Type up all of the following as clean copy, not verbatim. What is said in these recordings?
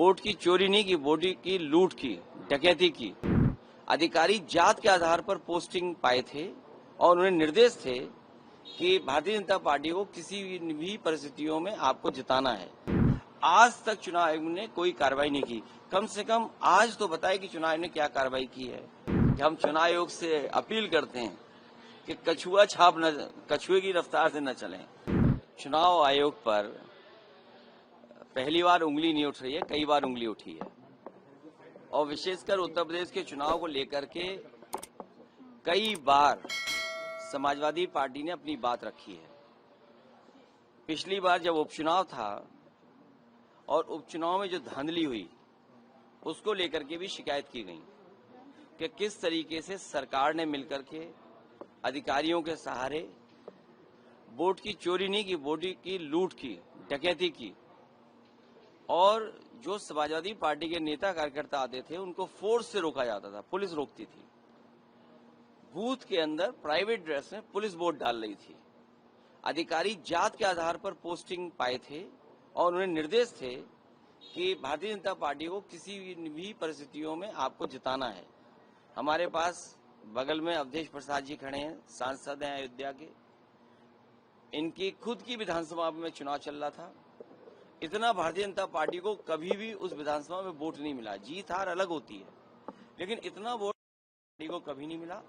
Vote की चोरी नहीं की, वोट की लूट की, डकैती की। अधिकारी जात के आधार पर पोस्टिंग पाए थे और उन्हें निर्देश थे कि भारतीय जनता पार्टी को किसी भी परिस्थितियों में आपको जिताना है। आज तक चुनाव आयोग ने कोई कार्रवाई नहीं की। कम से कम आज तो बताए कि चुनाव आयोग ने क्या कार्रवाई की है। कि हम चुनाव आयोग से अपील करते हैं कि कछुए की रफ्तार से न चलें। चुनाव आयोग पर पहली बार उंगली नहीं उठ रही है, कई बार उंगली उठी है और विशेषकर उत्तर प्रदेश के चुनाव को लेकर के कई बार समाजवादी पार्टी ने अपनी बात रखी है। पिछली बार जब उपचुनाव था और उपचुनाव में जो धांधली हुई उसको लेकर के भी शिकायत की गई कि किस तरीके से सरकार ने मिलकर के अधिकारियों के सहारे वोट की चोरी नहीं की, वोट की लूट की, डकैती की और जो समाजवादी पार्टी के नेता कार्यकर्ता आते थे उनको फोर्स से रोका जाता था, पुलिस रोकती थी। बूथ के अंदर प्राइवेट ड्रेस में पुलिस वोट डाल रही थी। अधिकारी जात के आधार पर पोस्टिंग पाए थे और उन्हें निर्देश थे कि भारतीय जनता पार्टी को किसी भी परिस्थितियों में आपको जिताना है। हमारे पास बगल में अवधेश प्रसाद जी खड़े हैं, सांसद हैं अयोध्या के। इनकी खुद की विधानसभा में चुनाव चल रहा था। इतना भारतीय जनता पार्टी को कभी भी उस विधानसभा में वोट नहीं मिला। जीत हार अलग होती है, लेकिन इतना वोट पार्टी को कभी नहीं मिला।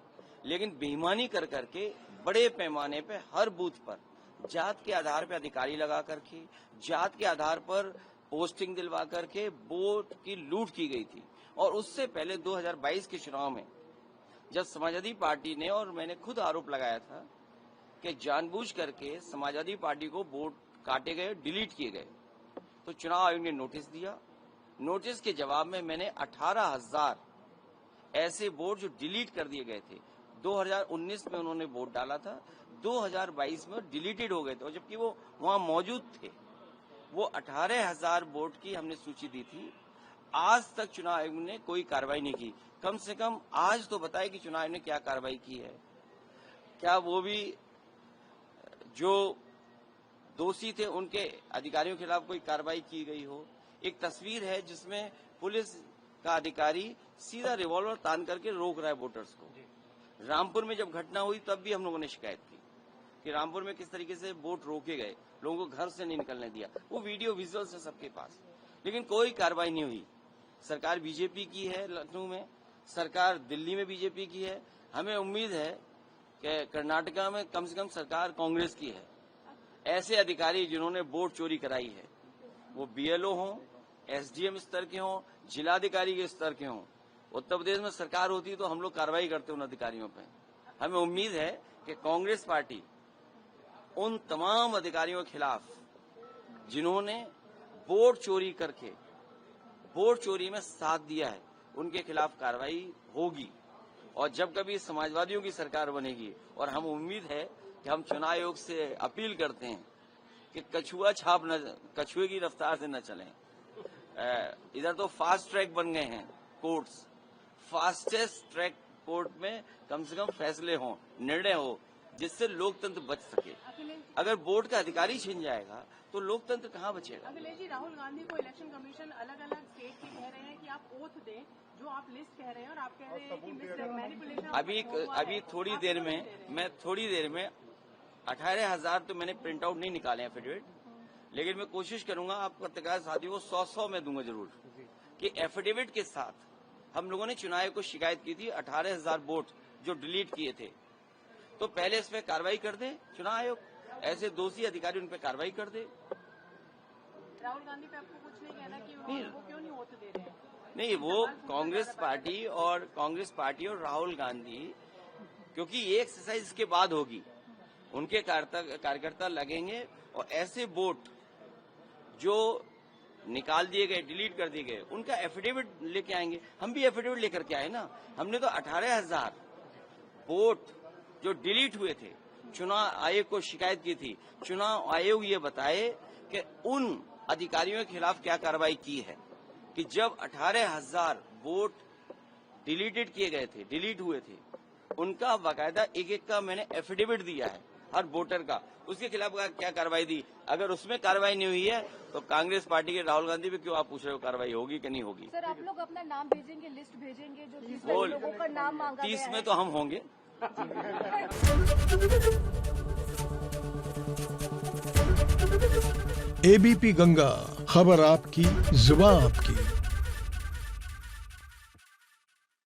लेकिन बेईमानी कर करके बड़े पैमाने पे हर बूथ पर जात के आधार पर अधिकारी लगा करके, जात के आधार पर पोस्टिंग दिलवा करके वोट की लूट की गई थी। और उससे पहले 2022 के चुनाव में जब समाजवादी पार्टी ने, और मैंने खुद आरोप लगाया था कि जानबूझ करके समाजवादी पार्टी को वोट काटे गए, डिलीट किए गए, तो चुनाव आयोग ने नोटिस दिया। नोटिस के जवाब में मैंने 18,000 ऐसे वोट जो डिलीट कर दिए गए थे, 2019 में उन्होंने वोट डाला था, 2022 में डिलीटेड हो गए थे, और जबकि वो वहां मौजूद थे। वो 18,000 वोट की हमने सूची दी थी। आज तक चुनाव आयोग ने कोई कार्रवाई नहीं की। कम से कम आज तो बताए कि चुनाव आयोग ने क्या कार्रवाई की है। क्या वो भी जो दोषी थे उनके अधिकारियों के खिलाफ कोई कार्रवाई की गई हो। एक तस्वीर है जिसमें पुलिस का अधिकारी सीधा रिवॉल्वर तान करके रोक रहा है वोटर्स को। रामपुर में जब घटना हुई तब भी हम लोगों ने शिकायत की कि रामपुर में किस तरीके से वोट रोके गए, लोगों को घर से नहीं निकलने दिया। वो वीडियो विजुअल्स है सबके पास, लेकिन कोई कार्रवाई नहीं हुई। सरकार बीजेपी की है लखनऊ में, सरकार दिल्ली में बीजेपी की है। हमें उम्मीद है कि कर्नाटका में कम से कम सरकार कांग्रेस की है। ऐसे अधिकारी जिन्होंने वोट चोरी कराई है, वो बीएलओ हों, एसडीएम स्तर के हों, जिलाधिकारी के स्तर के हों, उत्तर प्रदेश में सरकार होती तो हम लोग कार्रवाई करते उन अधिकारियों पे। हमें उम्मीद है कि कांग्रेस पार्टी उन तमाम अधिकारियों के खिलाफ जिन्होंने वोट चोरी करके वोट चोरी में साथ दिया है, उनके खिलाफ कार्रवाई होगी। और जब कभी समाजवादियों की सरकार बनेगी, और हम उम्मीद है कि हम चुनाव आयोग से अपील करते हैं कि कछुए की रफ्तार से न चलें। इधर तो फास्ट ट्रैक बन गए हैं कोर्ट्स, फास्टेस्ट ट्रैक कोर्ट में कम से कम फैसले हों, निर्णय हो, जिससे लोकतंत्र बच सके। अगर वोट का अधिकारी छिन जाएगा तो लोकतंत्र कहाँ बचेगा। अखिलेश जी, राहुल गांधी को इलेक्शन कमीशन अलग अलग स्टेट के कह रहे हैं कि आप ओथ दें, जो आप लिस्ट कह रहे हैं, और आप कह रहे हैं कि मैनिपुलेशन। अभी थोड़ी देर में 18,000 तो मैंने प्रिंट आउट नहीं निकाले हैं एफिडेविट, लेकिन मैं कोशिश करूंगा आप पत्रकार साथियों को 100 में दूंगा जरूर कि एफिडेविट के साथ हम लोगों ने चुनाव आयोग को शिकायत की थी 18,000 वोट जो डिलीट किए थे। तो पहले इस पे कार्रवाई कर दे चुनाव आयोग, ऐसे दोषी अधिकारी उन पे कार्रवाई कर दे। राहुल गांधी पे आपको कुछ नहीं कहना कि वो क्यों नहीं वोट दे रहे हैं? नहीं, वो कांग्रेस पार्टी और राहुल गांधी, क्योंकि ये एक्सरसाइज इसके बाद होगी, उनके कार्यकर्ता लगेंगे और ऐसे वोट जो निकाल दिए गए, डिलीट कर दिए गए, उनका एफिडेविट लेके आएंगे। हम भी एफिडेविट लेकर के आए ना। हमने तो 18,000 वोट जो डिलीट हुए थे चुनाव आयोग को शिकायत की थी। चुनाव आयोग ये बताए कि उन अधिकारियों के खिलाफ क्या कार्रवाई की है कि जब 18,000 वोट डिलीटेड किए गए थे, डिलीट हुए थे, उनका बाकायदा एक एक का मैंने एफिडेविट दिया है। हर वोटर का, उसके खिलाफ क्या कार्रवाई दी? अगर उसमें कार्रवाई नहीं हुई है तो कांग्रेस पार्टी के राहुल गांधी पे क्यों आप पूछ रहे हो कार्रवाई होगी कि नहीं होगी? सर आप लोग अपना नाम भेजेंगे, लिस्ट भेजेंगे जो 30 वो लोगों का नाम मांगा गया 30 है? में तो हम होंगे। एबीपी गंगा, खबर आपकी, जुबान आपकी।